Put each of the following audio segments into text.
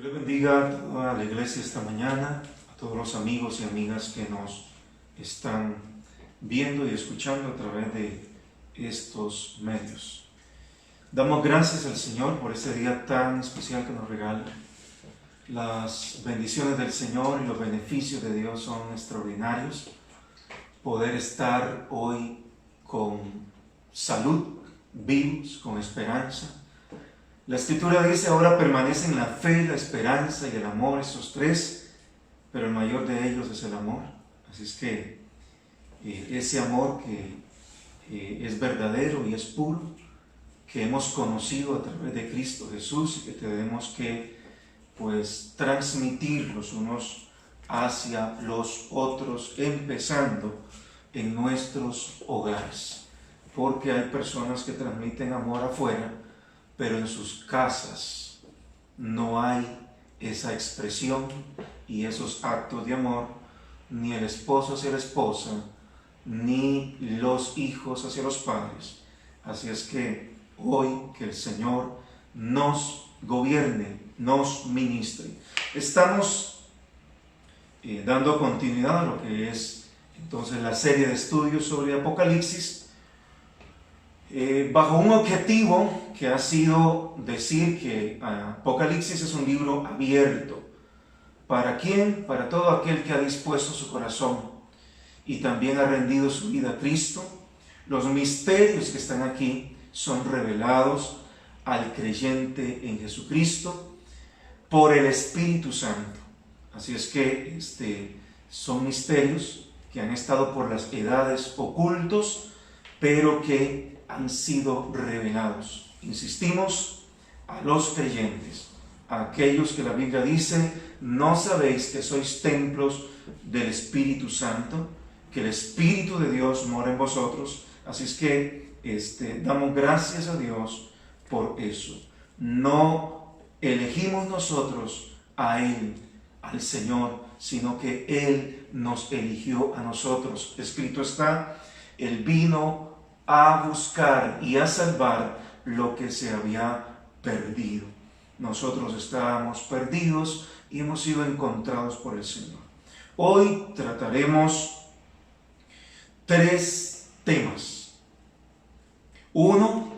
Dios le bendiga a toda la iglesia esta mañana, a todos los amigos y amigas que nos están viendo y escuchando a través de estos medios. Damos gracias al Señor por este día tan especial que nos regala. Las bendiciones del Señor y los beneficios de Dios son extraordinarios. Poder estar hoy con salud, vivos, con esperanza. La Escritura dice: ahora permanecen la fe, la esperanza y el amor, esos tres, pero el mayor de ellos es el amor. Así es que ese amor que es verdadero y es puro, que hemos conocido a través de Cristo Jesús y que tenemos que transmitir los unos hacia los otros, empezando en nuestros hogares, porque hay personas que transmiten amor afuera, pero en sus casas no hay esa expresión y esos actos de amor, ni el esposo hacia la esposa, ni los hijos hacia los padres. Así es que hoy que el Señor nos gobierne, nos ministre. Estamos dando continuidad a lo que es entonces la serie de estudios sobre Apocalipsis, bajo un objetivo que ha sido decir que Apocalipsis es un libro abierto. ¿Para quién? Para todo aquel que ha dispuesto su corazón y también ha rendido su vida a Cristo. Los misterios que están aquí son revelados al creyente en Jesucristo por el Espíritu Santo. Así es que son misterios que han estado por las edades ocultos, pero que han sido revelados. Insistimos, a los creyentes, a aquellos que la Biblia dice: ¿no sabéis que sois templos del Espíritu Santo? Que el Espíritu de Dios mora en vosotros. Así es que damos gracias a Dios por eso. No elegimos nosotros a Él, al Señor, sino que Él nos eligió a nosotros. Escrito está: Él vino a buscar y a salvar lo que se había perdido. Nosotros estábamos perdidos y hemos sido encontrados por el Señor. Hoy trataremos tres temas. Uno,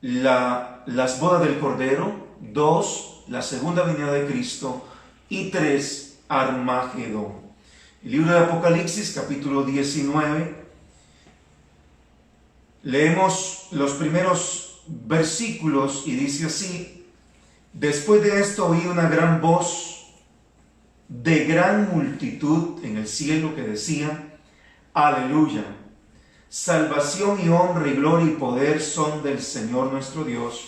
las bodas del Cordero. Dos, la segunda venida de Cristo. Y tres, Armagedón. El libro de Apocalipsis, capítulo 19. Leemos los primeros versículos y dice así: después de esto oí una gran voz de gran multitud en el cielo que decía: aleluya, salvación y honra y gloria y poder son del Señor nuestro Dios,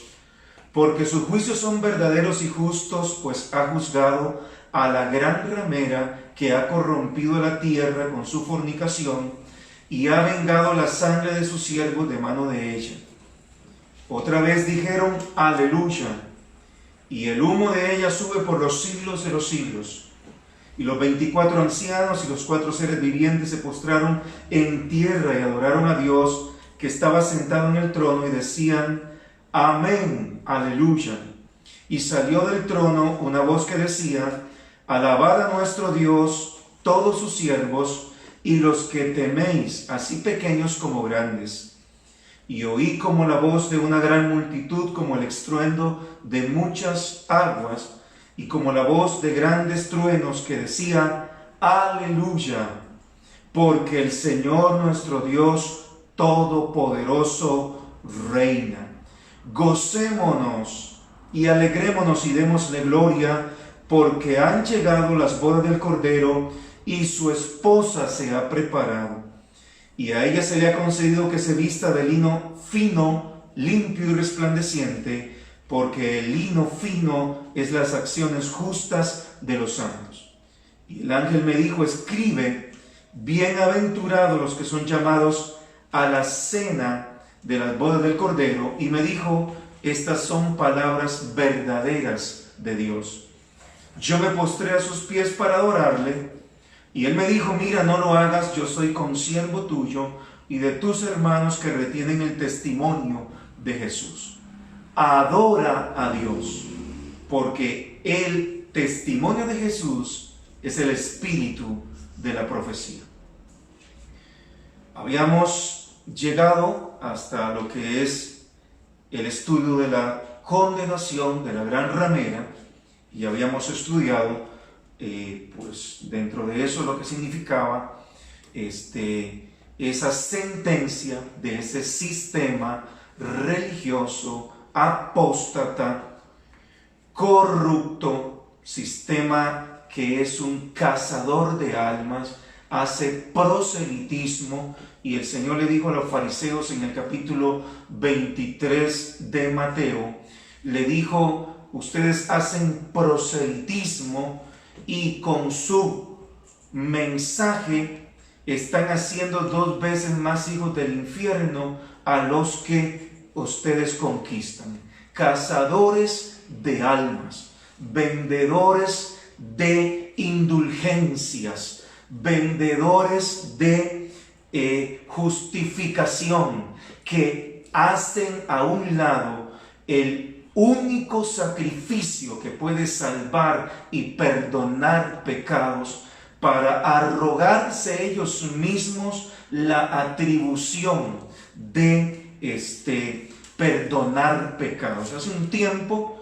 porque sus juicios son verdaderos y justos, pues ha juzgado a la gran ramera que ha corrompido la tierra con su fornicación, y ha vengado la sangre de sus siervos de mano de ella. Otra vez dijeron: aleluya, y el humo de ella sube por los siglos de los siglos. Y los 24 ancianos y los 4 seres vivientes se postraron en tierra y adoraron a Dios que estaba sentado en el trono, y decían: amén, aleluya. Y salió del trono una voz que decía: alabad a nuestro Dios todos sus siervos y los que teméis, así pequeños como grandes. Y oí como la voz de una gran multitud, como el estruendo de muchas aguas, y como la voz de grandes truenos que decía: aleluya, porque el Señor nuestro Dios Todopoderoso reina. Gocémonos y alegrémonos y démosle gloria, porque han llegado las bodas del Cordero, y su esposa se ha preparado. Y a ella se le ha concedido que se vista de lino fino, limpio y resplandeciente, porque el lino fino es las acciones justas de los santos. Y el ángel me dijo: escribe: bienaventurados los que son llamados a la cena de las bodas del Cordero. Y me dijo: estas son palabras verdaderas de Dios. Yo me postré a sus pies para adorarle. Y él me dijo: mira, no lo hagas, yo soy consiervo tuyo y de tus hermanos que retienen el testimonio de Jesús. Adora a Dios, porque el testimonio de Jesús es el espíritu de la profecía. Habíamos llegado hasta lo que es el estudio de la condenación de la gran ramera y habíamos estudiado pues dentro de eso lo que significaba esa sentencia de ese sistema religioso apóstata, corrupto, sistema que es un cazador de almas, hace proselitismo, y el Señor le dijo a los fariseos en el capítulo 23 de Mateo, le dijo: ustedes hacen proselitismo y con su mensaje están haciendo 2 veces más hijos del infierno a los que ustedes conquistan. Cazadores de almas, vendedores de indulgencias, vendedores de justificación, que hacen a un lado el único sacrificio que puede salvar y perdonar pecados, para arrogarse ellos mismos la atribución de perdonar pecados. Hace un tiempo,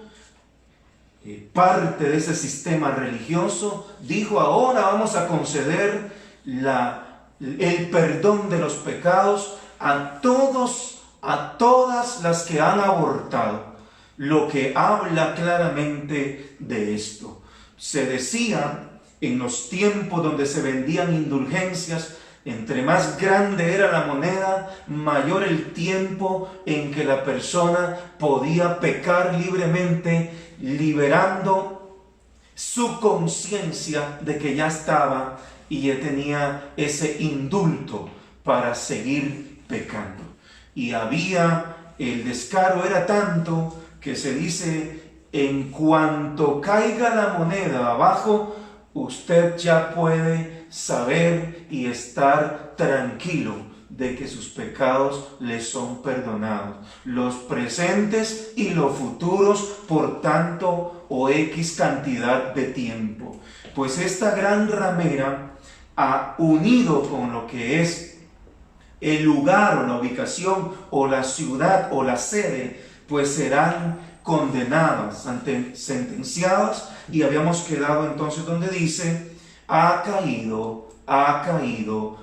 parte de ese sistema religioso dijo: ahora vamos a conceder el perdón de los pecados a todas las que han abortado. Lo que habla claramente de esto. Se decía en los tiempos donde se vendían indulgencias, entre más grande era la moneda, mayor el tiempo en que la persona podía pecar libremente, liberando su conciencia de que ya estaba y ya tenía ese indulto para seguir pecando. Y el descaro era tanto que se dice: en cuanto caiga la moneda abajo, usted ya puede saber y estar tranquilo de que sus pecados le son perdonados, los presentes y los futuros, por tanto o X cantidad de tiempo. Pues esta gran ramera ha unido con lo que es el lugar o la ubicación o la ciudad o la sede, pues serán condenadas, sentenciadas, y habíamos quedado entonces donde dice: ha caído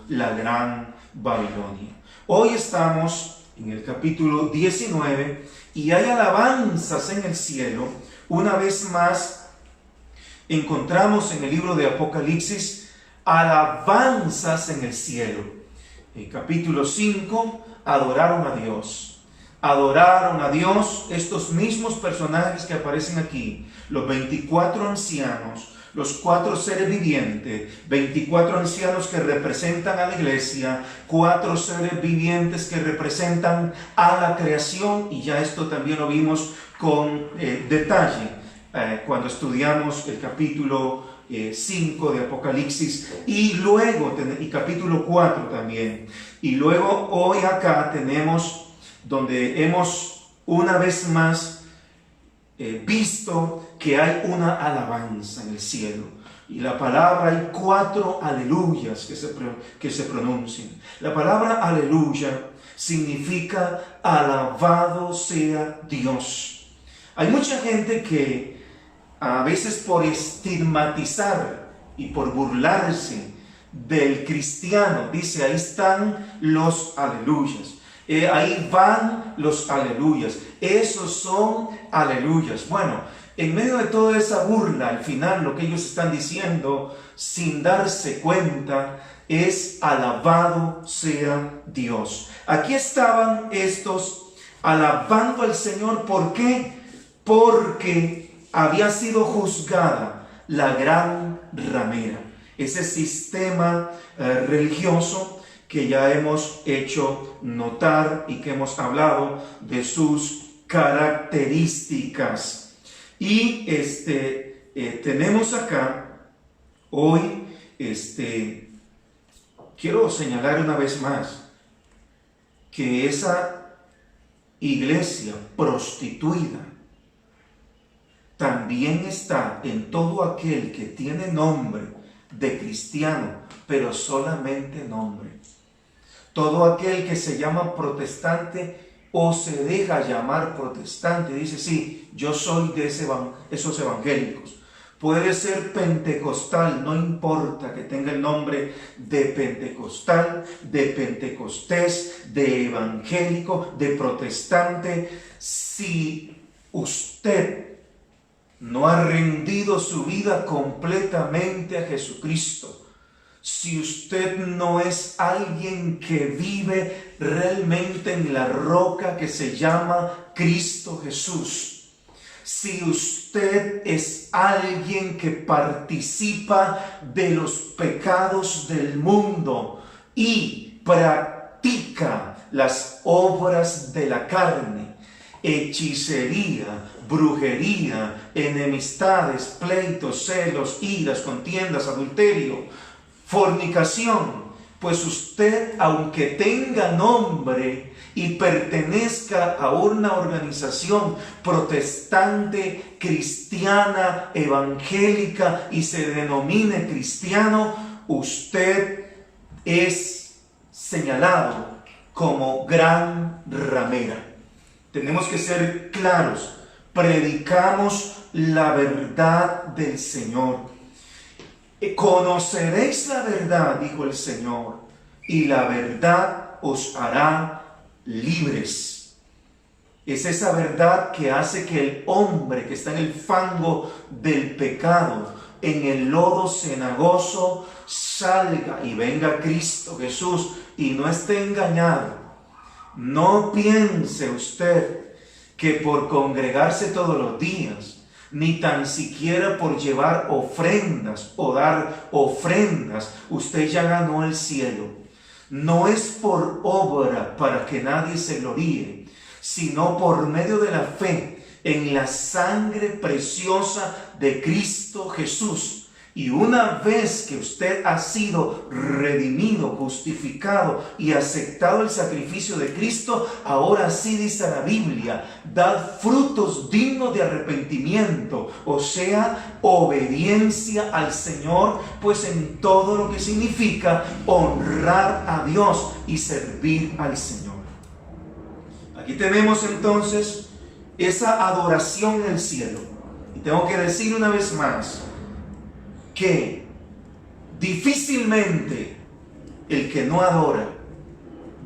la gran Babilonia. Hoy estamos en el capítulo 19 y hay alabanzas en el cielo. Una vez más encontramos en el libro de Apocalipsis alabanzas en el cielo. En capítulo 5, adoraron a Dios. Adoraron a Dios estos mismos personajes que aparecen aquí, los 24 ancianos, los 4 seres vivientes, 24 ancianos que representan a la iglesia, 4 seres vivientes que representan a la creación, y ya esto también lo vimos con detalle cuando estudiamos el capítulo 5 de Apocalipsis, y luego y capítulo 4 también, y luego hoy acá tenemos donde hemos una vez más visto que hay una alabanza en el cielo. Y la palabra, hay 4 aleluyas que se pronuncian. La palabra aleluya significa alabado sea Dios. Hay mucha gente que a veces, por estigmatizar y por burlarse del cristiano, dice: ahí están los aleluyas. Ahí van los aleluyas, esos son aleluyas. Bueno, en medio de toda esa burla, al final lo que ellos están diciendo, sin darse cuenta, es: alabado sea Dios. Aquí estaban estos alabando al Señor. ¿Por qué? Porque había sido juzgada la gran ramera, ese sistema religioso que ya hemos hecho notar y que hemos hablado de sus características. Y tenemos acá hoy, quiero señalar una vez más que esa iglesia prostituida también también está en todo aquel que tiene nombre de cristiano, pero solamente nombre. Todo aquel que se llama protestante o se deja llamar protestante, dice, sí, yo soy de esos evangélicos. Puede ser pentecostal, no importa que tenga el nombre de pentecostal, de pentecostés, de evangélico, de protestante. Si usted no ha rendido su vida completamente a Jesucristo, si usted no es alguien que vive realmente en la roca que se llama Cristo Jesús, si usted es alguien que participa de los pecados del mundo y practica las obras de la carne, hechicería, brujería, enemistades, pleitos, celos, iras, contiendas, adulterio, fornicación, pues usted, aunque tenga nombre y pertenezca a una organización protestante, cristiana, evangélica y se denomine cristiano, usted es señalado como gran ramera. Tenemos que ser claros, predicamos la verdad del Señor. Conoceréis la verdad, dijo el Señor, y la verdad os hará libres. Es esa verdad que hace que el hombre que está en el fango del pecado, en el lodo cenagoso, salga y venga a Cristo Jesús y no esté engañado. No piense usted que por congregarse todos los días, ni tan siquiera por llevar ofrendas o dar ofrendas, usted ya ganó el cielo. No es por obra para que nadie se gloríe, sino por medio de la fe en la sangre preciosa de Cristo Jesús. Y una vez que usted ha sido redimido, justificado y aceptado el sacrificio de Cristo, ahora sí dice la Biblia, dad frutos dignos de arrepentimiento, o sea, obediencia al Señor, pues en todo lo que significa honrar a Dios y servir al Señor. Aquí tenemos entonces esa adoración en el cielo. Y tengo que decir una vez más, que difícilmente el que no adora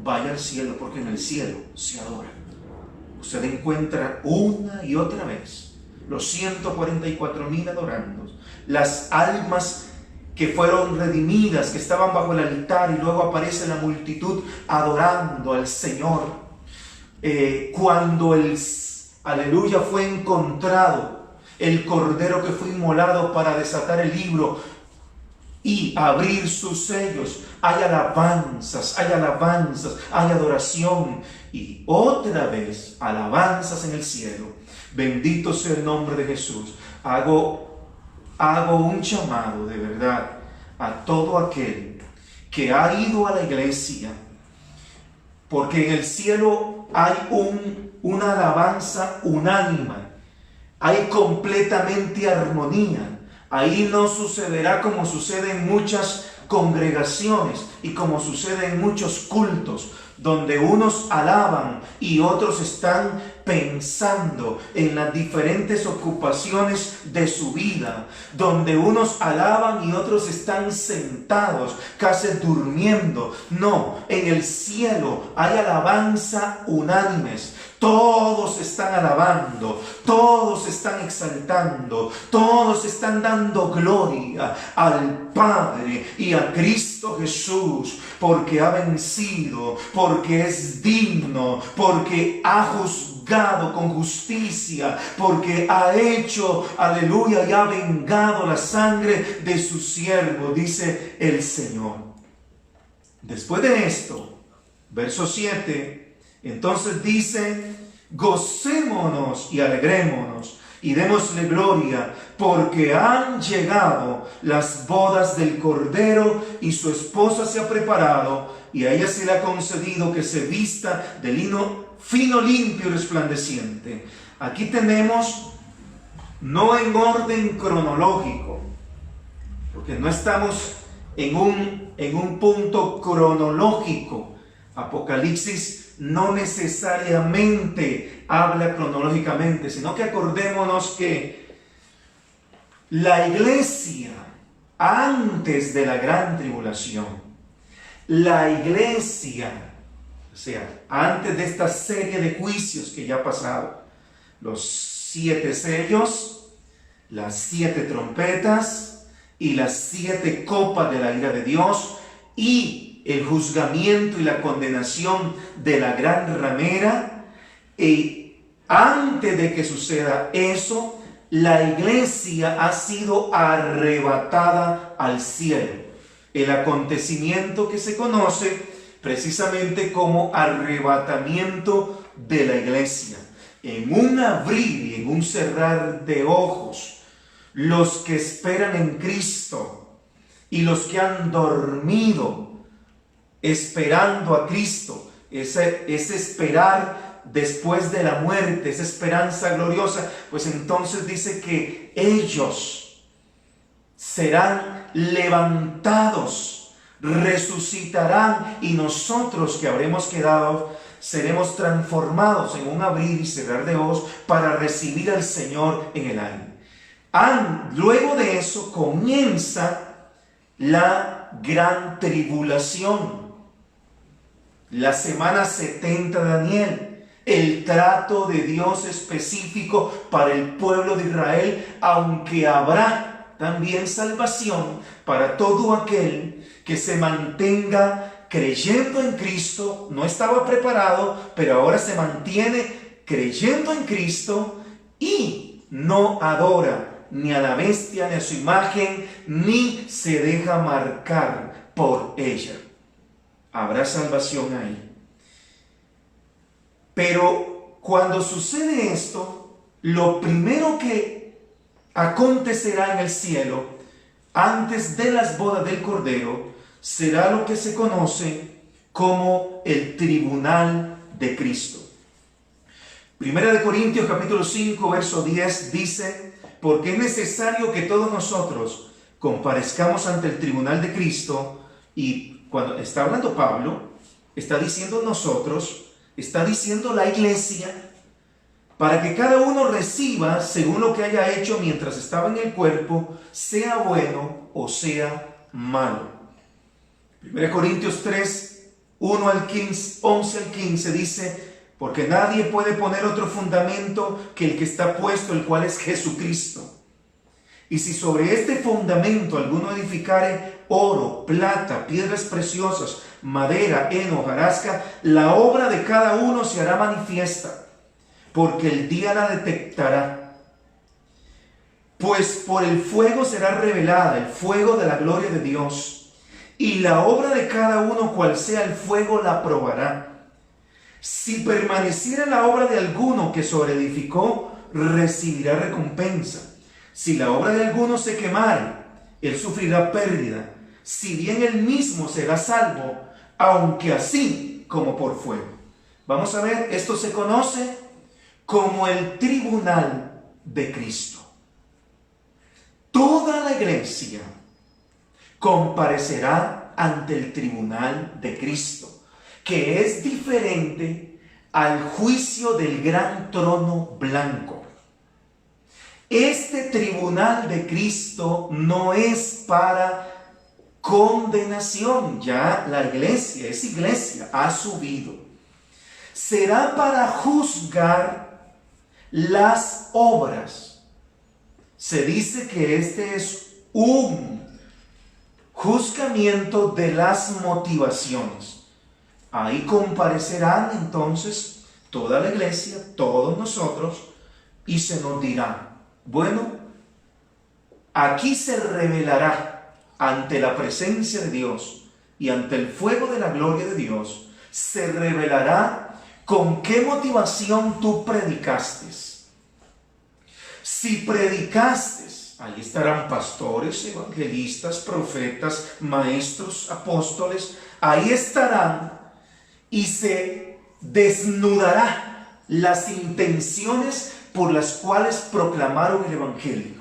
vaya al cielo, porque en el cielo se adora. Usted encuentra una y otra vez los 144,000 adorando, las almas que fueron redimidas, que estaban bajo el altar, y luego aparece la multitud adorando al Señor. Cuando el aleluya fue encontrado, el cordero que fue inmolado para desatar el libro y abrir sus sellos, hay alabanzas, hay adoración y otra vez alabanzas en el cielo. Bendito sea el nombre de Jesús. Hago un llamado de verdad a todo aquel que ha ido a la iglesia, porque en el cielo hay una alabanza unánime. Hay completamente armonía. Ahí no sucederá como sucede en muchas congregaciones y como sucede en muchos cultos, donde unos alaban y otros están pensando en las diferentes ocupaciones de su vida, donde unos alaban y otros están sentados, casi durmiendo. No, en el cielo hay alabanza unánimes. Todos están alabando, todos están exaltando, todos están dando gloria al Padre y a Cristo Jesús, porque ha vencido, porque es digno, porque ha juzgado con justicia, porque ha hecho, aleluya, y ha vengado la sangre de su siervo, dice el Señor. Después de esto, verso 7, entonces dice, gocémonos y alegrémonos y démosle gloria, porque han llegado las bodas del Cordero y su esposa se ha preparado, y a ella se le ha concedido que se vista de lino fino, limpio y resplandeciente. Aquí tenemos no en orden cronológico, porque no estamos en un punto cronológico. Apocalipsis no necesariamente habla cronológicamente, sino que acordémonos que la iglesia, antes de la gran tribulación, la iglesia, o sea, antes de esta serie de juicios que ya ha pasado, los 7 sellos, las 7 trompetas y las 7 copas de la ira de Dios, y el juzgamiento y la condenación de la gran ramera, y antes de que suceda eso, la iglesia ha sido arrebatada al cielo. El acontecimiento que se conoce precisamente como arrebatamiento de la iglesia. En un abrir y en un cerrar de ojos, los que esperan en Cristo y los que han dormido esperando a Cristo, ese esperar después de la muerte, esa esperanza gloriosa, pues entonces dice que ellos serán levantados, resucitarán, y nosotros que habremos quedado seremos transformados en un abrir y cerrar de ojos para recibir al Señor en el aire. Luego de eso comienza la gran tribulación, la semana 70 de Daniel, el trato de Dios específico para el pueblo de Israel, aunque habrá también salvación para todo aquel que se mantenga creyendo en Cristo. No estaba preparado, pero ahora se mantiene creyendo en Cristo y no adora ni a la bestia, ni a su imagen, ni se deja marcar por ella. Habrá salvación ahí. Pero cuando sucede esto, lo primero que acontecerá en el cielo, antes de las bodas del Cordero, será lo que se conoce como el tribunal de Cristo. Primera de Corintios capítulo 5, verso 10 dice: porque es necesario que todos nosotros comparezcamos ante el tribunal de Cristo. Y cuando está hablando Pablo, está diciendo nosotros, está diciendo la iglesia, para que cada uno reciba según lo que haya hecho mientras estaba en el cuerpo, sea bueno o sea malo. 1 Corintios 3, 1 al 15, 11 al 15 dice: porque nadie puede poner otro fundamento que el que está puesto, el cual es Jesucristo. Y si sobre este fundamento alguno edificare oro, plata, piedras preciosas, madera, heno, hojarasca, la obra de cada uno se hará manifiesta, porque el día la detectará. Pues por el fuego será revelada, el fuego de la gloria de Dios, y la obra de cada uno, cual sea el fuego, la probará. Si permaneciera la obra de alguno que sobreedificó, recibirá recompensa. Si la obra de alguno se quemare, él sufrirá pérdida, si bien él mismo será salvo, aunque así como por fuego. Vamos a ver, esto se conoce como el tribunal de Cristo. Toda la iglesia comparecerá ante el tribunal de Cristo, que es diferente al juicio del gran trono blanco. Este tribunal de Cristo no es para condenación. Ya la iglesia ha subido. Será para juzgar las obras. Se dice que este es un juzgamiento de las motivaciones. Ahí comparecerán entonces toda la iglesia, todos nosotros, y se nos dirá: bueno, aquí se revelará ante la presencia de Dios y ante el fuego de la gloria de Dios, se revelará con qué motivación tú predicaste. Si predicaste, ahí estarán pastores, evangelistas, profetas, maestros, apóstoles, ahí estarán, y se desnudará las intenciones por las cuales proclamaron el Evangelio.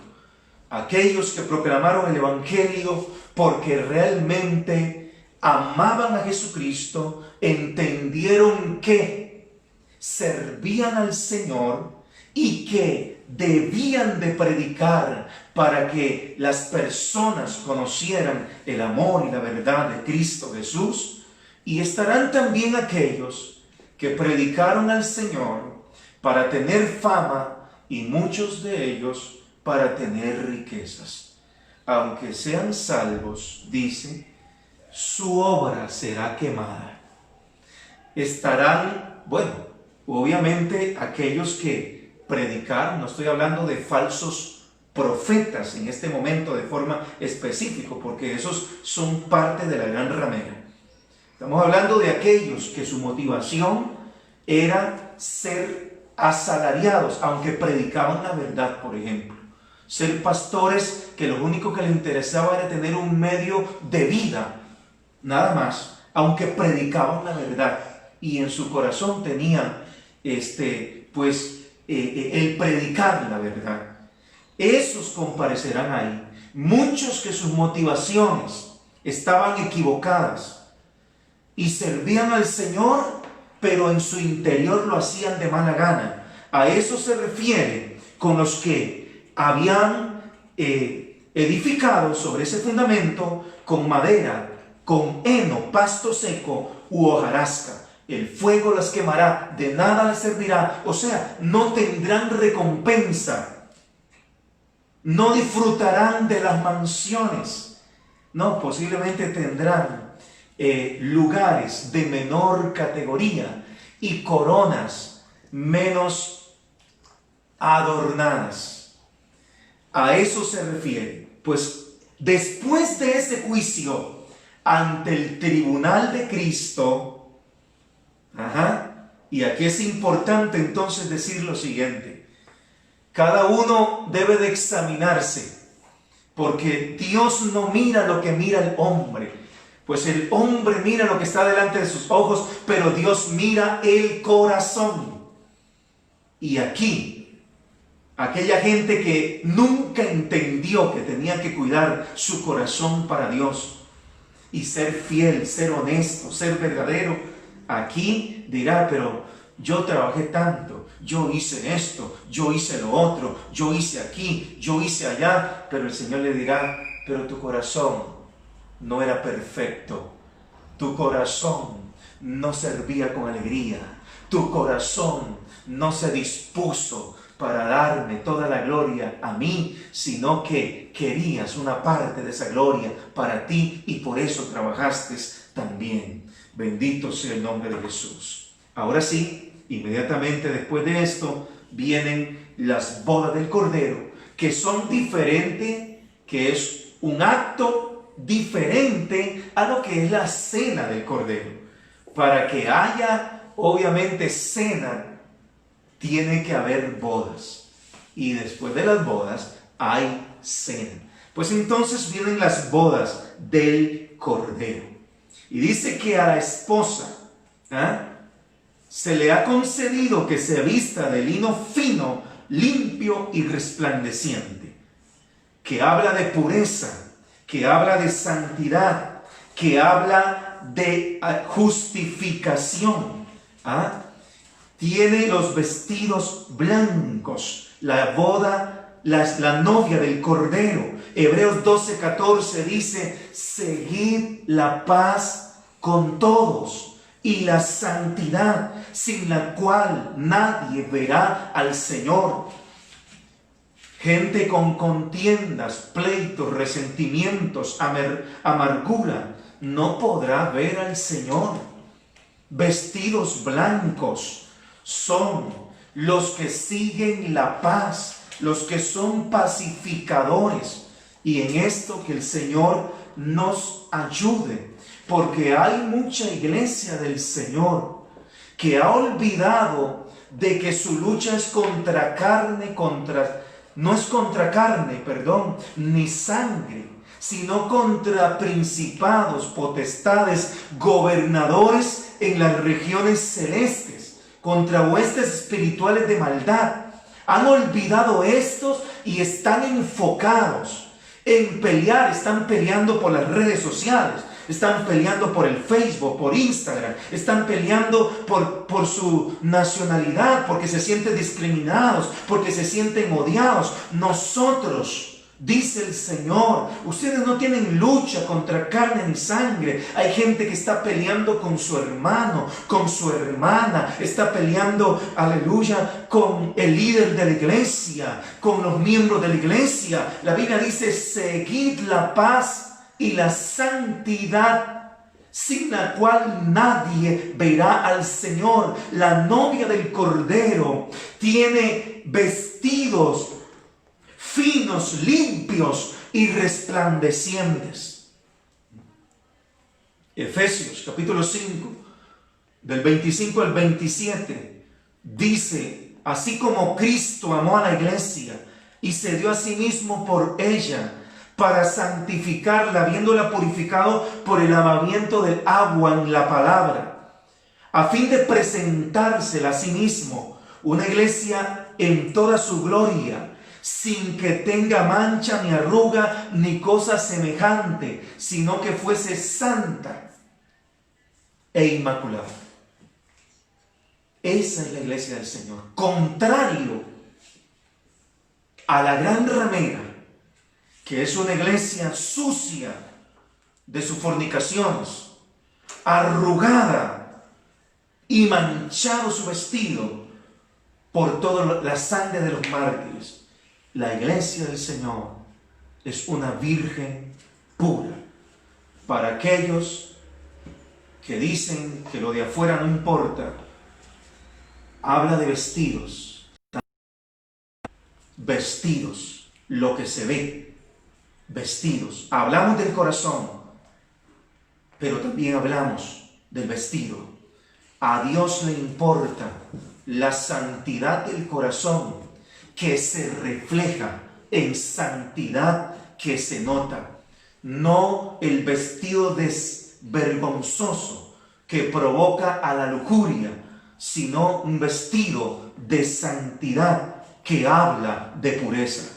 Aquellos que proclamaron el Evangelio porque realmente amaban a Jesucristo, entendieron que servían al Señor y que debían de predicar para que las personas conocieran el amor y la verdad de Cristo Jesús. Y estarán también aquellos que predicaron al Señor para tener fama y muchos de ellos para tener riquezas. Aunque sean salvos, dice, su obra será quemada. Estarán, bueno, obviamente aquellos que predicaron, no estoy hablando de falsos profetas en este momento de forma específica, porque esos son parte de la gran ramera. Estamos hablando de aquellos que su motivación era ser asalariados, aunque predicaban la verdad, por ejemplo. Ser pastores que lo único que les interesaba era tener un medio de vida, nada más, aunque predicaban la verdad. Y en su corazón tenían el predicar la verdad. Esos comparecerán ahí. Muchos que sus motivaciones estaban equivocadas y servían al Señor, pero en su interior lo hacían de mala gana. A eso se refiere con los que habían edificado sobre ese fundamento con madera, con heno, pasto seco u hojarasca. El fuego las quemará, de nada les servirá. O sea, no tendrán recompensa. No disfrutarán de las mansiones. No, posiblemente tendrán lugares de menor categoría y coronas menos adornadas. A eso se refiere. Pues después de ese juicio ante el tribunal de Cristo, y aquí es importante entonces decir lo siguiente: cada uno debe de examinarse, porque Dios no mira lo que mira el hombre, pues el hombre mira lo que está delante de sus ojos, pero Dios mira el corazón. Y aquí, aquella gente que nunca entendió que tenía que cuidar su corazón para Dios y ser fiel, ser honesto, ser verdadero, aquí dirá: pero yo trabajé tanto, yo hice esto, yo hice lo otro, yo hice aquí, yo hice allá. Pero el Señor le dirá: pero tu corazón no era perfecto, tu corazón no servía con alegría, tu corazón no se dispuso para darme toda la gloria a mí, sino que querías una parte de esa gloria para ti y por eso trabajaste también. Bendito sea el nombre de Jesús. Ahora sí, inmediatamente después de esto vienen las bodas del Cordero, que son diferentes, que es un acto diferente a lo que es la cena del Cordero. Para que haya, obviamente, cena, tiene que haber bodas. Y después de las bodas hay cena. Pues entonces vienen las bodas del Cordero. Y dice que a la esposa se le ha concedido que se vista de lino fino, limpio y resplandeciente, que habla de pureza, que habla de santidad, que habla de justificación. Tiene los vestidos blancos, la boda, la novia del Cordero. Hebreos 12:14 dice: seguid la paz con todos y la santidad, sin la cual nadie verá al Señor. Gente con contiendas, pleitos, resentimientos, amargura, no podrá ver al Señor. Vestidos blancos son los que siguen la paz, los que son pacificadores. Y en esto que el Señor nos ayude, porque hay mucha iglesia del Señor que ha olvidado de que su lucha es contra carne, no es contra carne, ni sangre, sino contra principados, potestades, gobernadores en las regiones celestes, contra huestes espirituales de maldad. Han olvidado estos y están enfocados en pelear. Están peleando por las redes sociales. Están peleando por el Facebook, por Instagram. Están peleando por su nacionalidad, porque se sienten discriminados, porque se sienten odiados. Nosotros, dice el Señor, ustedes no tienen lucha contra carne ni sangre. Hay gente que está peleando con su hermano, con su hermana. Está peleando, aleluya, con el líder de la iglesia, con los miembros de la iglesia. La Biblia dice, seguid la paz y la santidad, sin la cual nadie verá al Señor. La novia del Cordero tiene vestidos finos, limpios y resplandecientes. Efesios capítulo 5, del 25 al 27, dice, así como Cristo amó a la iglesia y se dio a sí mismo por ella, para santificarla, habiéndola purificado por el lavamiento del agua en la palabra, a fin de presentársela a sí mismo, una iglesia en toda su gloria, sin que tenga mancha ni arruga ni cosa semejante, sino que fuese santa e inmaculada. Esa es la iglesia del Señor. Contrario a la gran ramera, que es una iglesia sucia de sus fornicaciones, arrugada y manchado su vestido por toda la sangre de los mártires. La iglesia del Señor es una virgen pura. Para aquellos que dicen que lo de afuera no importa, habla de vestidos. Vestidos, lo que se ve. Vestidos. Hablamos del corazón, pero también hablamos del vestido. A Dios le importa la santidad del corazón, que se refleja en santidad que se nota. No el vestido desvergonzoso que provoca a la lujuria, sino un vestido de santidad que habla de pureza.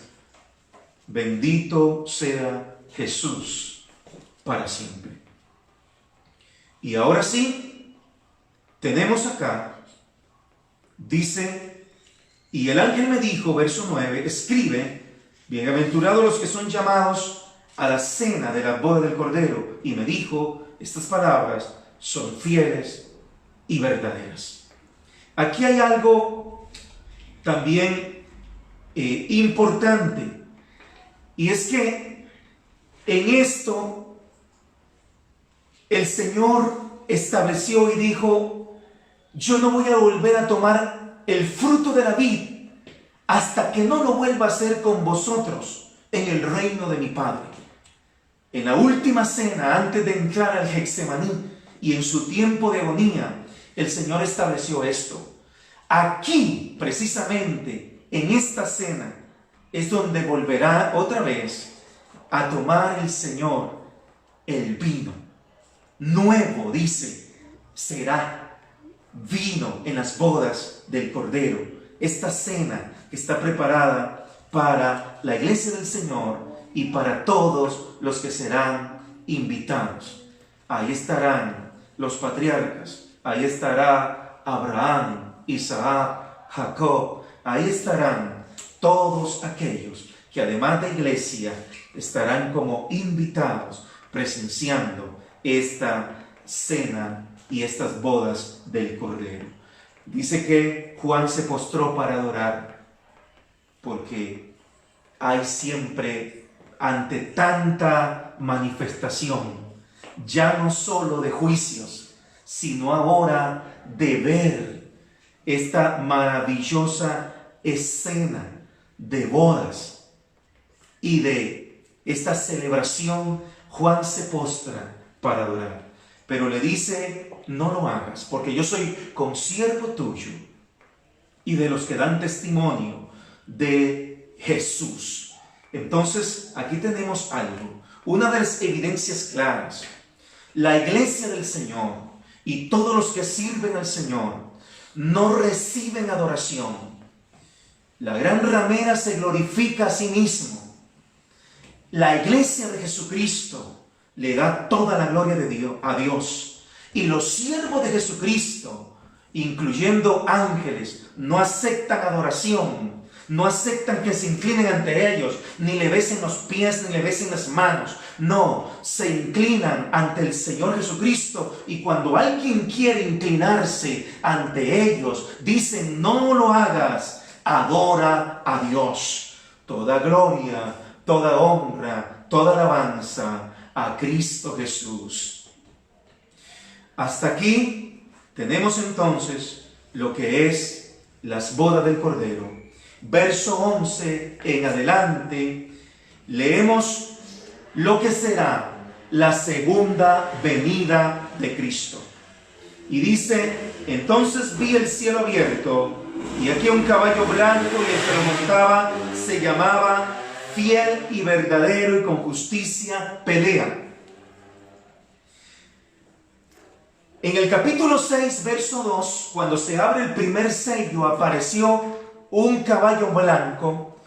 Bendito sea Jesús para siempre. Y ahora sí, tenemos acá, dice, y el ángel me dijo, verso 9, escribe, bienaventurados los que son llamados a la cena de la boda del Cordero. Y me dijo, estas palabras son fieles y verdaderas. Aquí hay algo también importante. Y es que en esto el Señor estableció y dijo, yo no voy a volver a tomar el fruto de la vid hasta que no lo vuelva a hacer con vosotros en el reino de mi Padre. En la última cena, antes de entrar al Getsemaní y en su tiempo de agonía, el Señor estableció esto. Aquí, precisamente, en esta cena, es donde volverá otra vez a tomar el Señor el vino. Nuevo, dice, será vino en las bodas del Cordero. Esta cena que está preparada para la iglesia del Señor y para todos los que serán invitados. Ahí estarán los patriarcas, ahí estará Abraham, Isaac, Jacob, ahí estarán todos aquellos que además de iglesia estarán como invitados presenciando esta cena y estas bodas del Cordero. Dice que Juan se postró para adorar, porque hay siempre, ante tanta manifestación, ya no solo de juicios, sino ahora de ver esta maravillosa escena de bodas y de esta celebración. Juan se postra para adorar, pero le dice, no lo hagas, porque yo soy consiervo tuyo y de los que dan testimonio de Jesús. Entonces, aquí tenemos algo, una de las evidencias claras. La iglesia del Señor y todos los que sirven al Señor no reciben adoración La gran ramera se glorifica a sí mismo. La iglesia de Jesucristo le da toda la gloria de Dios, a Dios. Y los siervos de Jesucristo, incluyendo ángeles, no aceptan adoración, no aceptan que se inclinen ante ellos, ni le besen los pies, ni le besen las manos. No, se inclinan ante el Señor Jesucristo, y cuando alguien quiere inclinarse ante ellos, dicen: no lo hagas, adora a Dios. Toda gloria, toda honra, toda alabanza a Cristo Jesús. Hasta aquí tenemos entonces lo que es las bodas del Cordero. Verso 11 en adelante leemos lo que será la segunda venida de Cristo. Y dice: entonces vi el cielo abierto, y aquí un caballo blanco, y el que lo montaba se llamaba Fiel y Verdadero, y con justicia pelea. En el capítulo 6, verso 2, cuando se abre el primer sello, apareció un caballo blanco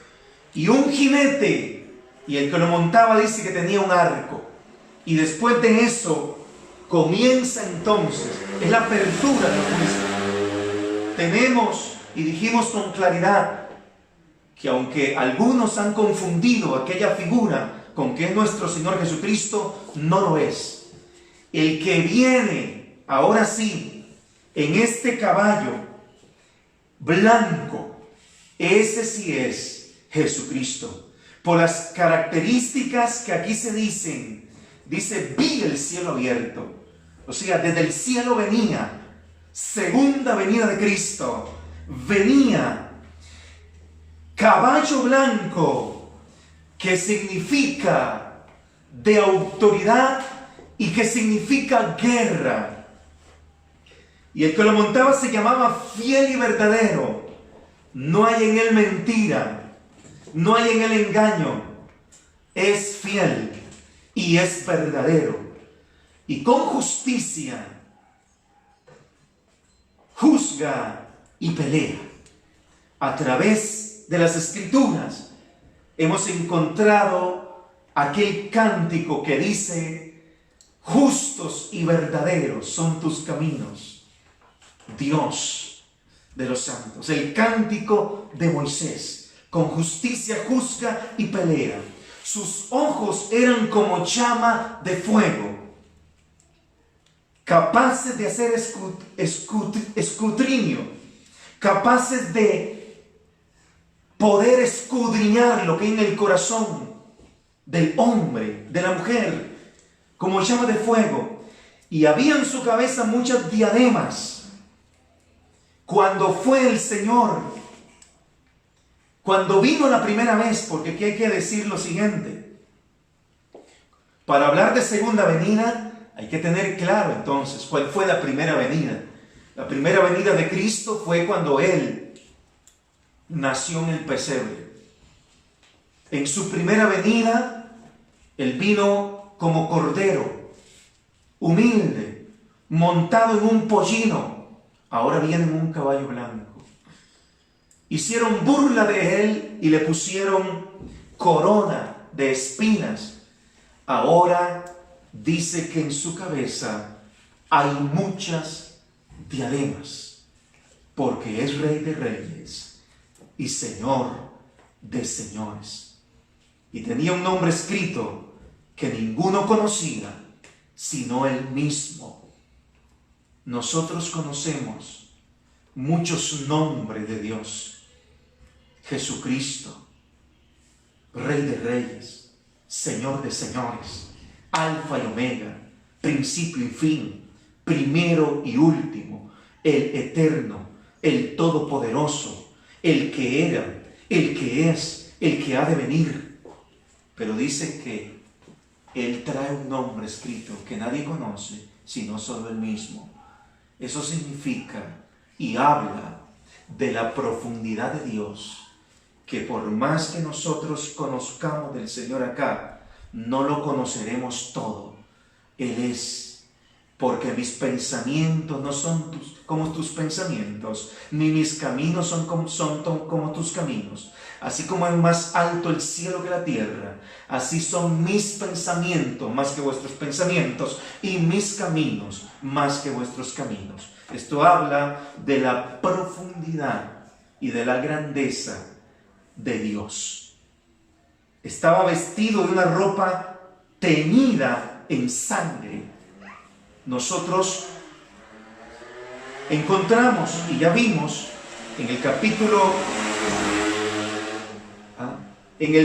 y un jinete, y el que lo montaba dice que tenía un arco. Y después de eso comienza entonces, es la apertura del juicio. Tenemos, y dijimos con claridad, que aunque algunos han confundido aquella figura con que es nuestro Señor Jesucristo, no lo es. El que viene, ahora sí, en este caballo blanco, ese sí es Jesucristo. Por las características que aquí se dicen, dice: vi el cielo abierto. O sea, desde el cielo venía, segunda venida de Cristo, venía caballo blanco, que significa de autoridad y que significa guerra. Y el que lo montaba se llamaba Fiel y Verdadero. No hay en él mentira, no hay en él engaño. Es fiel y es verdadero. Y con justicia juzga y pelea. A través de las Escrituras hemos encontrado aquel cántico que dice: justos y verdaderos son tus caminos, Dios de los santos. El cántico de Moisés: con justicia juzga y pelea. Sus ojos eran como llama de fuego, capaces de hacer escrutinio, capaces de poder escudriñar lo que hay en el corazón del hombre, de la mujer, como llama de fuego. Y había en su cabeza muchas diademas. Cuando fue el Señor, cuando vino la primera vez, porque aquí hay que decir lo siguiente: para hablar de segunda venida hay que tener claro entonces cuál fue la primera venida. La primera venida de Cristo fue cuando Él nació en el pesebre. En su primera venida, Él vino como cordero, humilde, montado en un pollino. Ahora viene en un caballo blanco. Hicieron burla de Él y le pusieron corona de espinas. Ahora dice que en su cabeza hay muchas diademas, porque es Rey de Reyes y Señor de señores. Y tenía un nombre escrito que ninguno conocía sino Él mismo. Nosotros conocemos muchos nombres de Dios. Jesucristo, Rey de Reyes, Señor de señores, Alfa y Omega, principio y fin, primero y último, el eterno, el todopoderoso, el que era, el que es, el que ha de venir. Pero dice que Él trae un nombre escrito que nadie conoce, sino solo Él mismo. Eso significa y habla de la profundidad de Dios, que por más que nosotros conozcamos del Señor acá, no lo conoceremos todo. Él es porque mis pensamientos no son como tus pensamientos, ni mis caminos son como tus caminos. Así como es más alto el cielo que la tierra, así son mis pensamientos más que vuestros pensamientos, y mis caminos más que vuestros caminos. Esto habla de la profundidad y de la grandeza de Dios. Estaba vestido de una ropa teñida en sangre. Nosotros encontramos, y ya vimos, en el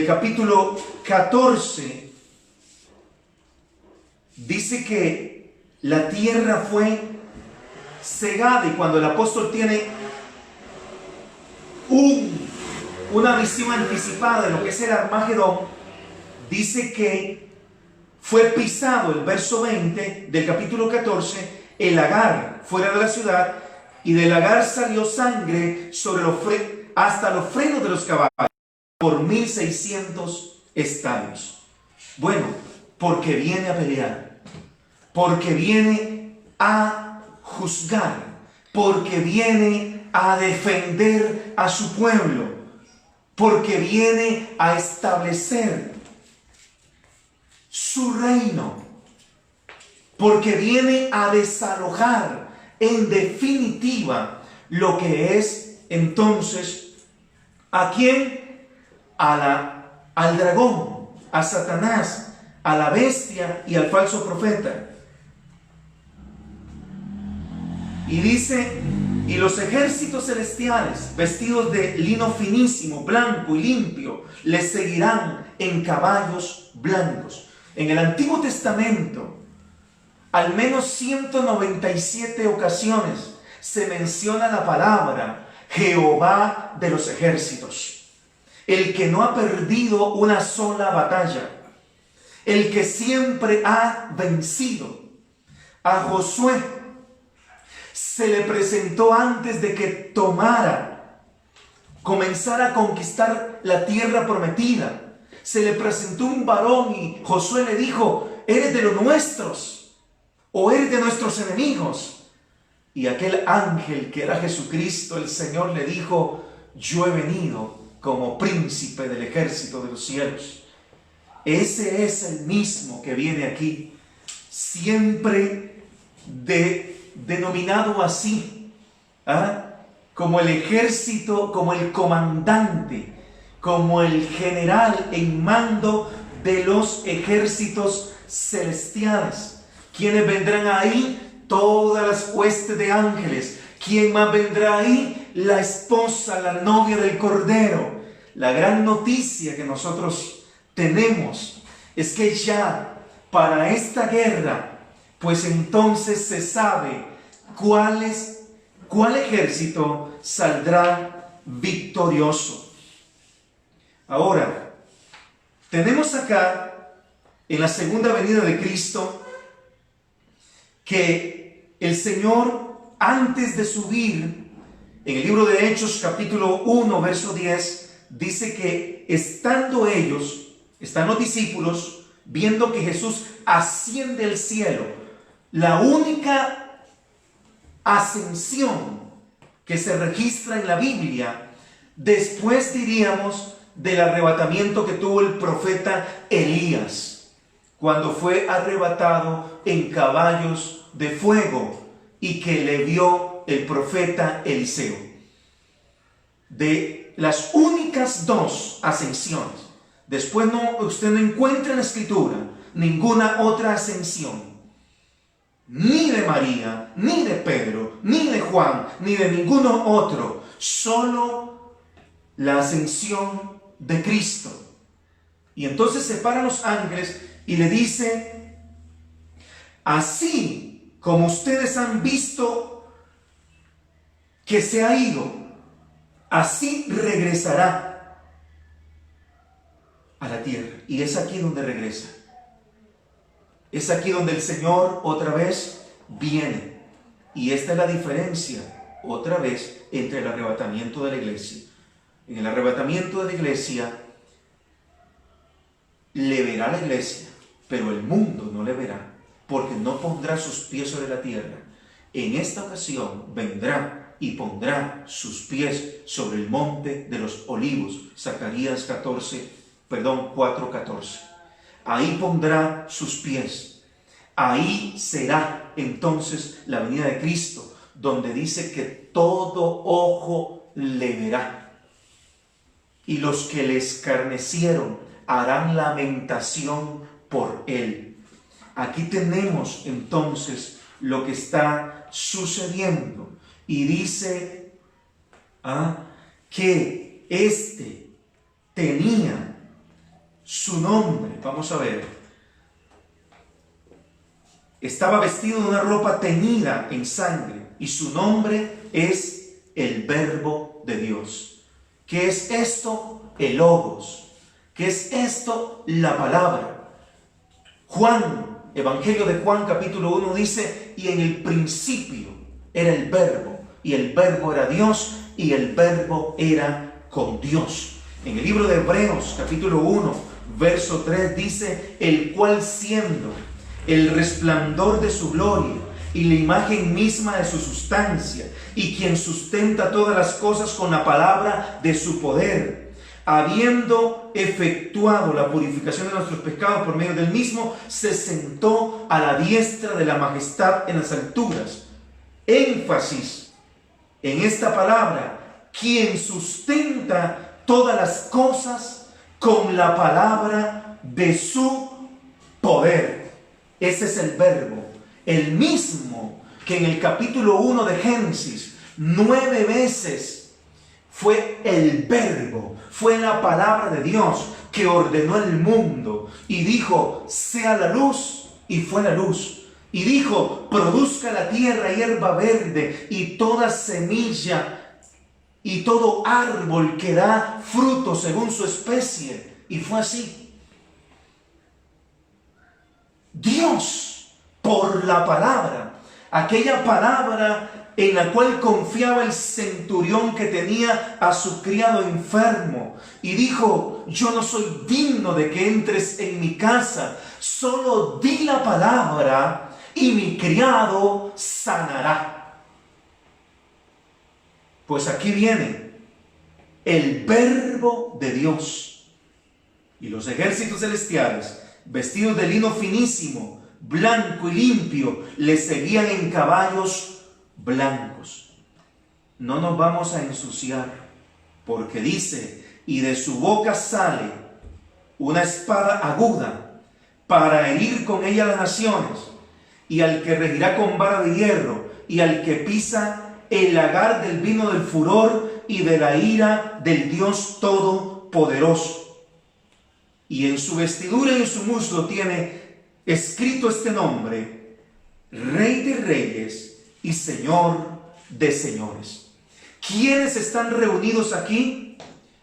capítulo 14, dice que la tierra fue cegada, y cuando el apóstol tiene una visión anticipada de lo que es el Armagedón, dice que fue pisado, el verso 20 del capítulo 14, el lagar fuera de la ciudad, y del lagar salió sangre hasta los frenos de los caballos, por 1600 estadios. Bueno, porque viene a pelear, porque viene a juzgar, porque viene a defender a su pueblo, porque viene a establecer su reino, porque viene a desalojar en definitiva lo que es entonces, ¿a quién? Al dragón, a Satanás, a la bestia y al falso profeta. Y dice, y los ejércitos celestiales, vestidos de lino finísimo, blanco y limpio, les seguirán en caballos blancos. En el Antiguo Testamento, al menos 197 ocasiones se menciona la palabra Jehová de los ejércitos. El que no ha perdido una sola batalla, el que siempre ha vencido. A Josué se le presentó antes de que comenzara a conquistar la tierra prometida. Se le presentó un varón y Josué le dijo, ¿eres de los nuestros o eres de nuestros enemigos? Y aquel ángel que era Jesucristo, el Señor, le dijo, yo he venido como príncipe del ejército de los cielos. Ese es el mismo que viene aquí, siempre denominado así, como el ejército, como el comandante, como el general en mando de los ejércitos celestiales. ¿Quiénes vendrán ahí? Todas las huestes de ángeles. ¿Quién más vendrá ahí? La esposa, la novia del Cordero. La gran noticia que nosotros tenemos es que ya para esta guerra, pues entonces se sabe cuál ejército saldrá victorioso. Ahora, tenemos acá, en la segunda venida de Cristo, que el Señor, antes de subir, en el libro de Hechos, capítulo 1, verso 10, dice que están los discípulos, viendo que Jesús asciende al cielo, la única ascensión que se registra en la Biblia, después diríamos del arrebatamiento que tuvo el profeta Elías, cuando fue arrebatado en caballos de fuego y que le vio el profeta Eliseo. De las únicas dos ascensiones, después usted no encuentra en la Escritura ninguna otra ascensión, ni de María, ni de Pedro, ni de Juan, ni de ninguno otro, solo la ascensión de Cristo. Y entonces se paran los ángeles y le dice, así como ustedes han visto que se ha ido, así regresará a la tierra. Y es aquí donde regresa. Es aquí donde el Señor otra vez viene. Y esta es la diferencia, otra vez, entre el arrebatamiento de la iglesia. En el arrebatamiento de la iglesia, le verá la iglesia, pero el mundo no le verá. porque no pondrá sus pies sobre la tierra. En esta ocasión vendrá y pondrá sus pies sobre el monte de los olivos. Zacarías 4:14. Ahí pondrá sus pies. Ahí será entonces la venida de Cristo, donde dice que todo ojo le verá. Y los que le escarnecieron harán lamentación por él. Aquí tenemos entonces lo que está sucediendo. Y dice que este tenía su nombre. Vamos a ver. Estaba vestido de una ropa teñida en sangre y su nombre es el Verbo de Dios. ¿Qué es esto? El Logos. ¿Qué es esto? La palabra. Evangelio de Juan capítulo 1 dice: y en el principio era el Verbo, y el Verbo era Dios, y el Verbo era con Dios. En el libro de Hebreos capítulo 1 verso 3 dice: el cual siendo el resplandor de su gloria y la imagen misma de su sustancia, y quien sustenta todas las cosas con la palabra de su poder, habiendo efectuado la purificación de nuestros pecados por medio del mismo, se sentó a la diestra de la majestad en las alturas. Énfasis en esta palabra: quien sustenta todas las cosas con la palabra de su poder. Ese es el Verbo, el mismo que en el capítulo 1 de Génesis 9 veces fue el Verbo, fue la palabra de Dios que ordenó el mundo y dijo: sea la luz, y fue la luz. Y dijo: produzca la tierra hierba verde y toda semilla y todo árbol que da fruto según su especie. Y fue así. Dios, por la palabra, aquella palabra en la cual confiaba el centurión que tenía a su criado enfermo, y dijo: yo no soy digno de que entres en mi casa, solo di la palabra y mi criado sanará. Pues aquí viene el Verbo de Dios, y los ejércitos celestiales, vestidos de lino finísimo, blanco y limpio, le seguían en caballos blancos. No nos vamos a ensuciar, porque dice: y de su boca sale una espada aguda para herir con ella las naciones, y al que regirá con vara de hierro, y al que pisa el lagar del vino del furor y de la ira del Dios Todopoderoso. Y en su vestidura y en su muslo tiene escrito este nombre: Rey de Reyes y Señor de Señores. ¿Quiénes están reunidos aquí?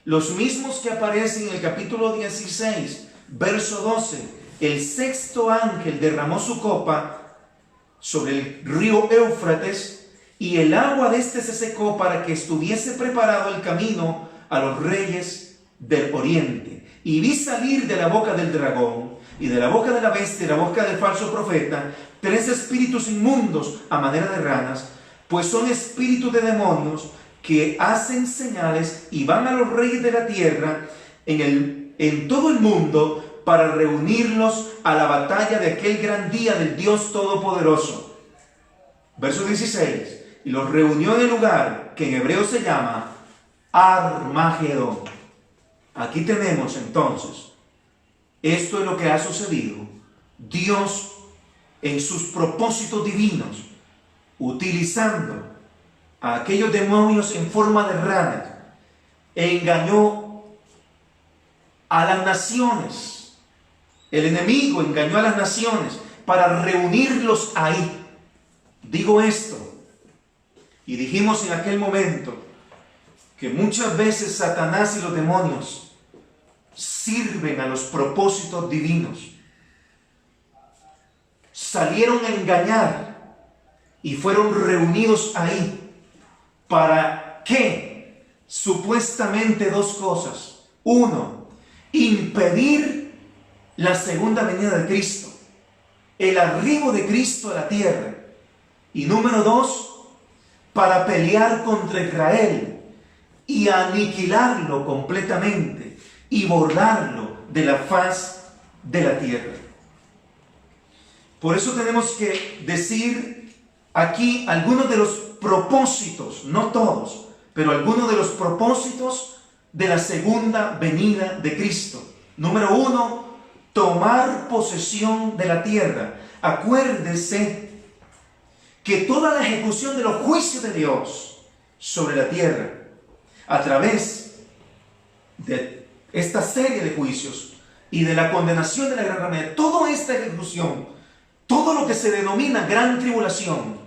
Los mismos que aparecen en el capítulo 16, verso 12. El sexto ángel derramó su copa sobre el río Éufrates, y el agua de este se secó para que estuviese preparado el camino a los reyes del oriente. Y vi salir de la boca del dragón, y de la boca de la bestia, y de la boca del falso profeta, 3 espíritus inmundos a manera de ranas, pues son espíritus de demonios que hacen señales y van a los reyes de la tierra en todo el mundo para reunirlos a la batalla de aquel gran día del Dios Todopoderoso. Verso 16. Y los reunió en el lugar que en hebreo se llama Armagedón. Aquí tenemos entonces, esto es lo que ha sucedido. Dios, en sus propósitos divinos, utilizando a aquellos demonios en forma de ranas, engañó a las naciones. El enemigo engañó a las naciones para reunirlos ahí. Digo esto, y dijimos en aquel momento que muchas veces Satanás y los demonios sirven a los propósitos divinos. Salieron a engañar y fueron reunidos ahí. ¿Para qué? Supuestamente 2 cosas. 1, impedir la segunda venida de Cristo. el arribo de Cristo a la tierra. Y número 2, para pelear contra Israel y aniquilarlo completamente y borrarlo de la faz de la tierra. Por eso tenemos que decir aquí algunos de los propósitos, no todos, pero algunos de los propósitos de la segunda venida de Cristo. Número 1, tomar posesión de la tierra. Acuérdese que toda la ejecución de los juicios de Dios sobre la tierra, a través de esta serie de juicios y de la condenación de la gran ramera, toda esta ejecución, todo lo que se denomina gran tribulación,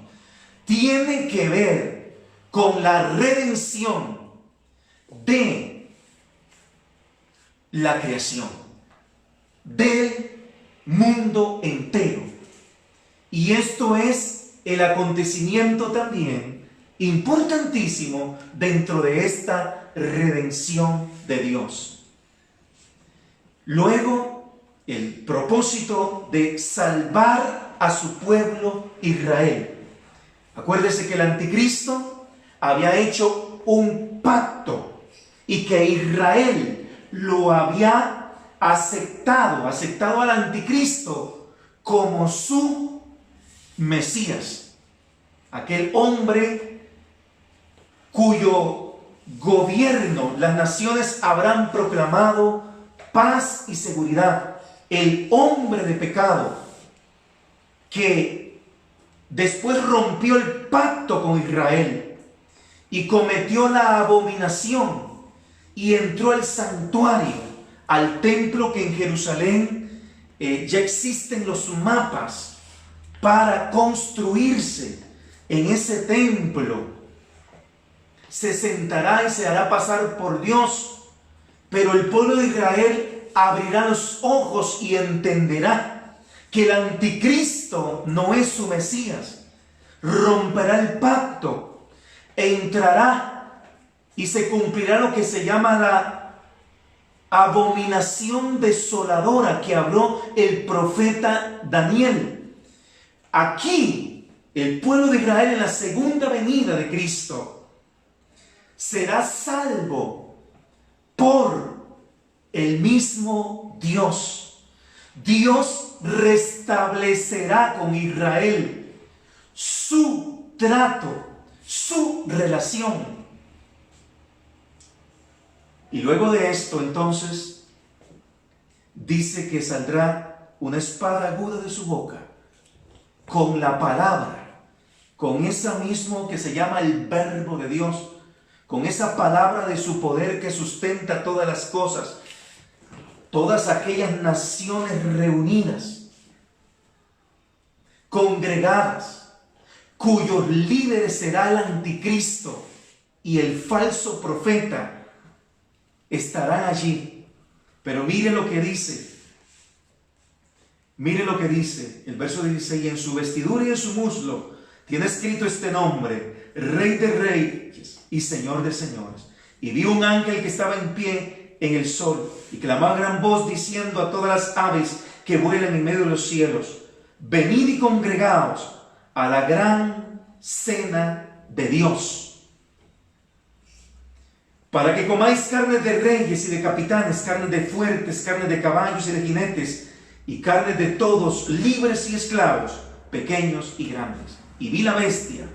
tiene que ver con la redención de la creación, del mundo entero. Y esto es el acontecimiento también importantísimo dentro de esta redención de Dios. Luego, el propósito de salvar a su pueblo Israel. Acuérdese que el anticristo había hecho un pacto y que Israel lo había aceptado al anticristo como su Mesías, aquel hombre cuyo gobierno las naciones habrán proclamado paz y seguridad, el hombre de pecado que después rompió el pacto con Israel y cometió la abominación y entró al santuario, al templo que en Jerusalén ya existen los mapas para construirse en ese templo. Se sentará y se hará pasar por Dios, pero el pueblo de Israel abrirá los ojos y entenderá que el anticristo no es su Mesías. Romperá el pacto e entrará y se cumplirá lo que se llama la abominación desoladora que habló el profeta Daniel. Aquí, el pueblo de Israel en la segunda venida de Cristo será salvo por el mismo Dios. Dios restablecerá con Israel su trato, su relación. Y luego de esto, entonces, dice que saldrá una espada aguda de su boca, con la palabra, con esa mismo que se llama el verbo de Dios, con esa palabra de su poder que sustenta todas las cosas, todas aquellas naciones reunidas, congregadas, cuyos líderes será el anticristo y el falso profeta, estarán allí. Pero miren lo que dice. Miren lo que dice el verso 16: y en su vestidura y en su muslo tiene escrito este nombre: Rey de Reyes y Señor de Señores. Y vi un ángel que estaba en pie en el sol y clamaba a gran voz diciendo a todas las aves que vuelan en medio de los cielos: venid y congregaos a la gran cena de Dios, para que comáis carne de reyes y de capitanes, carne de fuertes, carne de caballos y de jinetes, y carne de todos, libres y esclavos, pequeños y grandes. Y vi la bestia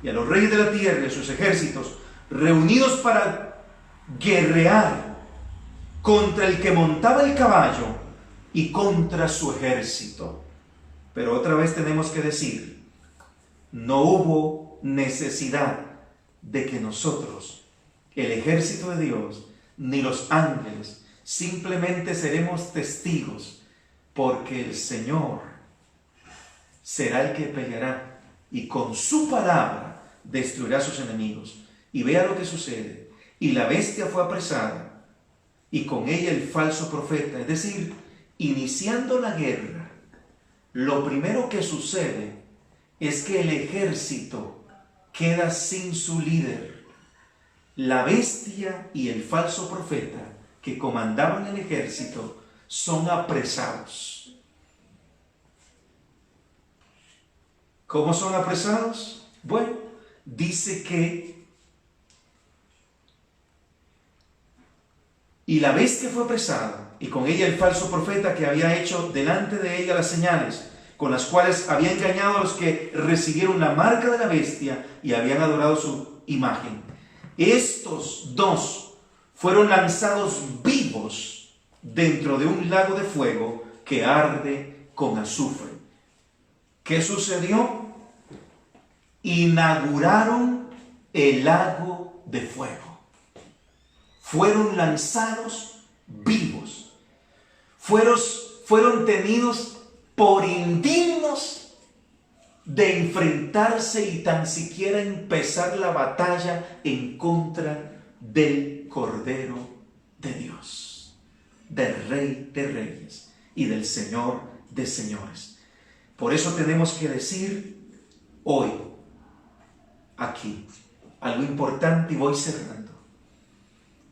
y a los reyes de la tierra y a sus ejércitos reunidos para guerrear contra el que montaba el caballo y contra su ejército. Pero otra vez tenemos que decir, no hubo necesidad de que nosotros, el ejército de Dios, ni los ángeles, simplemente seremos testigos, porque el Señor será el que peleará y con su palabra destruirá a sus enemigos. Y vea lo que sucede. Y la bestia fue apresada, y con ella el falso profeta. Es decir, iniciando la guerra, lo primero que sucede es que el ejército queda sin su líder. La bestia y el falso profeta que comandaban el ejército son apresados. ¿Cómo son apresados? Bueno, dice que y la bestia fue apresada, y con ella el falso profeta que había hecho delante de ella las señales, con las cuales había engañado a los que recibieron la marca de la bestia y habían adorado su imagen. Estos dos fueron lanzados vivos dentro de un lago de fuego que arde con azufre. ¿Qué sucedió? Inauguraron el lago de fuego. Fueron lanzados vivos. Fueron tenidos por indignos de enfrentarse y tan siquiera empezar la batalla en contra del Cordero de Dios, del Rey de Reyes y del Señor de Señores. Por eso tenemos que decir hoy, aquí, algo importante, y voy cerrando.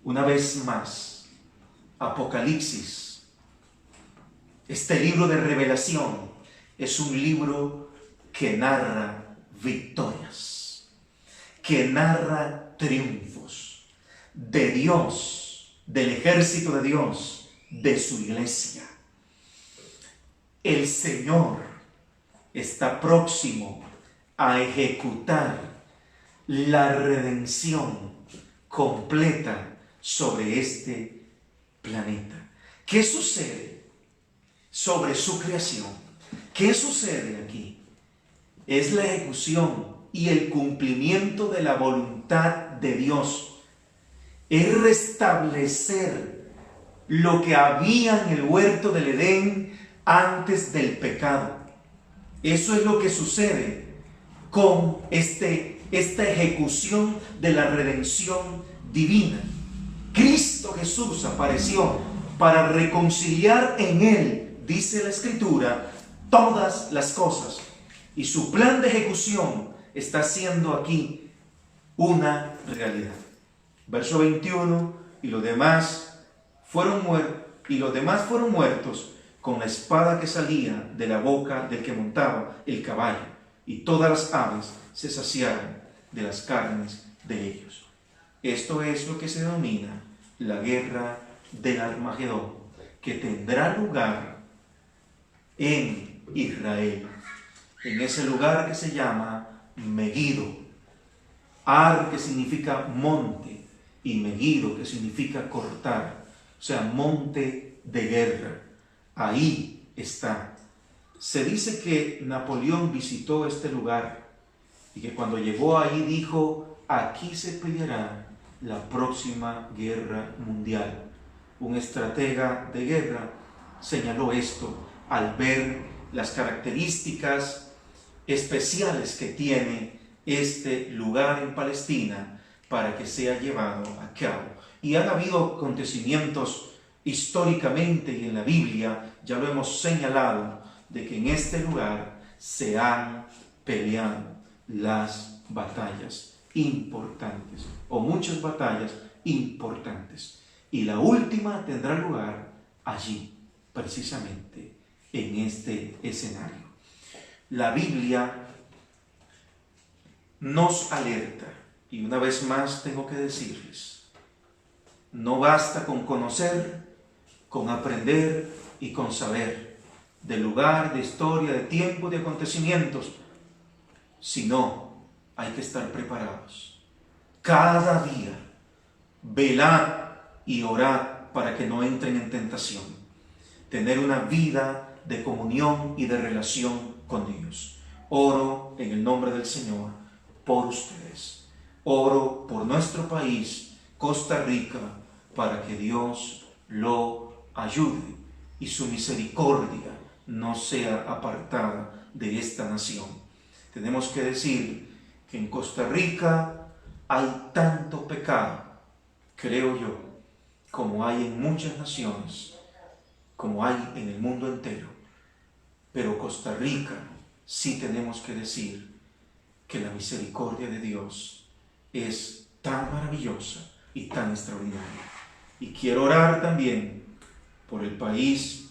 Una vez más, Apocalipsis, este libro de revelación, es un libro que narra victorias, que narra triunfos de Dios, del ejército de Dios, de su iglesia. El Señor está próximo a ejecutar la redención completa sobre este planeta. ¿Qué sucede sobre su creación? ¿Qué sucede aquí? Es la ejecución y el cumplimiento de la voluntad de Dios. Es restablecer lo que había en el huerto del Edén antes del pecado. Eso es lo que sucede con esta ejecución de la redención divina. Cristo Jesús apareció para reconciliar en Él, dice la Escritura, todas las cosas. Y su plan de ejecución está siendo aquí una realidad. Verso 21, y los demás fueron muertos con la espada que salía de la boca del que montaba el caballo, y todas las aves se saciaron de las carnes de ellos. Esto es lo que se denomina la guerra del Armagedón, que tendrá lugar en Israel, en ese lugar que se llama Megiddo. Ar, que significa monte, y Megiddo, que significa cortar, o sea, monte de guerra. Ahí está. Se dice que Napoleón visitó este lugar y que cuando llegó ahí dijo: aquí se peleará la próxima guerra mundial. Un estratega de guerra señaló esto al ver las características especiales que tiene este lugar en Palestina para que sea llevado a cabo. Y han habido acontecimientos históricamente y en la Biblia, ya lo hemos señalado, de que en este lugar se han peleado las batallas importantes, o muchas batallas importantes. Y la última tendrá lugar allí, precisamente en este escenario. La Biblia nos alerta, y una vez más tengo que decirles, no basta con conocer, con aprender y con saber del lugar, de historia, de tiempo, de acontecimientos, sino hay que estar preparados. Cada día, velad y orad para que no entren en tentación. Tener una vida de comunión y de relación con Dios. Oro en el nombre del Señor por ustedes. Oro por nuestro país, Costa Rica, para que Dios lo ayude y su misericordia no sea apartada de esta nación. Tenemos que decir que en Costa Rica hay tanto pecado, creo yo, como hay en muchas naciones, como hay en el mundo entero. Pero Costa Rica sí tenemos que decir que la misericordia de Dios es tan maravillosa y tan extraordinaria. Y quiero orar también por el país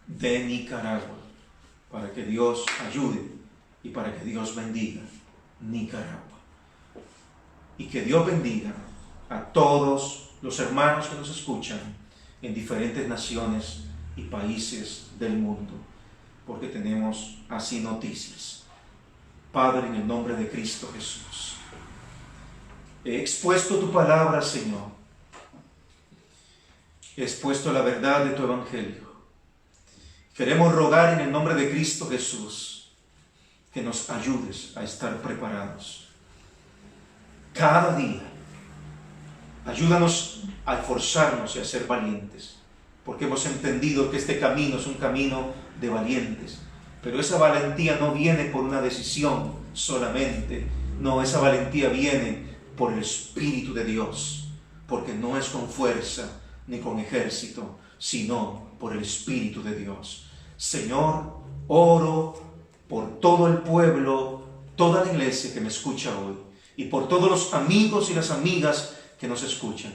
de Nicaragua, para que Dios ayude y para que Dios bendiga Nicaragua. Y que Dios bendiga a todos los hermanos que nos escuchan en diferentes naciones y países del mundo, porque tenemos así noticias. Padre, en el nombre de Cristo Jesús, he expuesto tu palabra, Señor. He expuesto la verdad de tu evangelio. Queremos rogar en el nombre de Cristo Jesús que nos ayudes a estar preparados. Cada día, ayúdanos a esforzarnos y a ser valientes, porque hemos entendido que este camino es un camino de valientes. Pero esa valentía no viene por una decisión solamente. No, esa valentía viene por el Espíritu de Dios, porque no es con fuerza ni con ejército, sino por el Espíritu de Dios. Señor, oro por todo el pueblo, toda la iglesia que me escucha hoy, y por todos los amigos y las amigas que nos escuchan.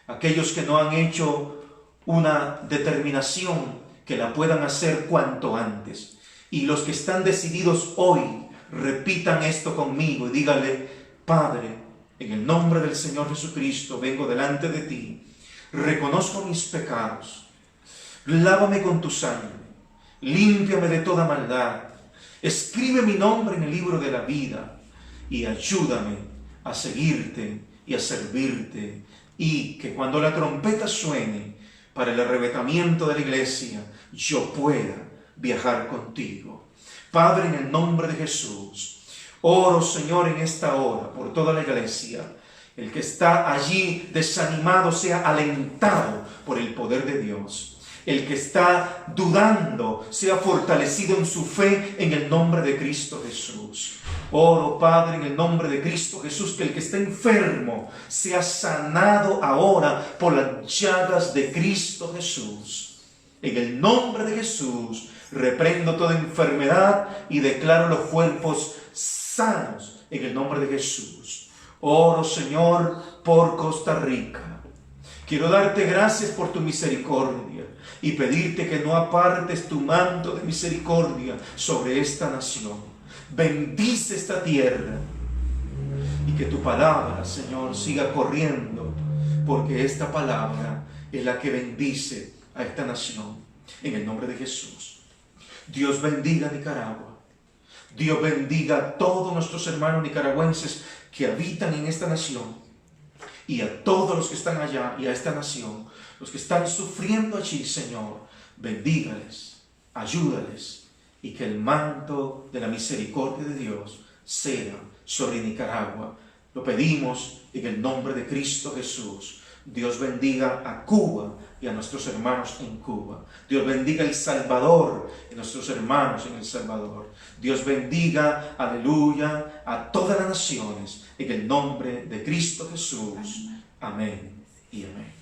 Aquellos que no han hecho una determinación, que la puedan hacer cuanto antes. Y los que están decididos hoy, repitan esto conmigo y díganle: Padre, en el nombre del Señor Jesucristo, vengo delante de ti. Reconozco mis pecados. Lávame con tu sangre. Límpiame de toda maldad. Escribe mi nombre en el libro de la vida. Y ayúdame a seguirte y a servirte. Y que cuando la trompeta suene para el arrebatamiento de la iglesia, yo pueda viajar contigo. Padre, en el nombre de Jesús, oro, Señor, en esta hora por toda la iglesia. El que está allí desanimado sea alentado por el poder de Dios. El que está dudando sea fortalecido en su fe en el nombre de Cristo Jesús. Oro, Padre, en el nombre de Cristo Jesús, que el que está enfermo sea sanado ahora por las llagas de Cristo Jesús. En el nombre de Jesús, reprendo toda enfermedad y declaro los cuerpos sanos en el nombre de Jesús. Oro, Señor, por Costa Rica. Quiero darte gracias por tu misericordia y pedirte que no apartes tu manto de misericordia sobre esta nación. Bendice esta tierra y que tu palabra, Señor, siga corriendo, porque esta palabra es la que bendice a esta nación. En el nombre de Jesús. Dios bendiga a Nicaragua. Dios bendiga a todos nuestros hermanos nicaragüenses que habitan en esta nación, y a todos los que están allá y a esta nación, los que están sufriendo allí, Señor, bendígales, ayúdales, y que el manto de la misericordia de Dios sea sobre Nicaragua. Lo pedimos en el nombre de Cristo Jesús. Dios bendiga a Cuba y a nuestros hermanos en Cuba. Dios bendiga a El Salvador y a nuestros hermanos en El Salvador. Dios bendiga, aleluya, a todas las naciones en el nombre de Cristo Jesús. Amén y amén.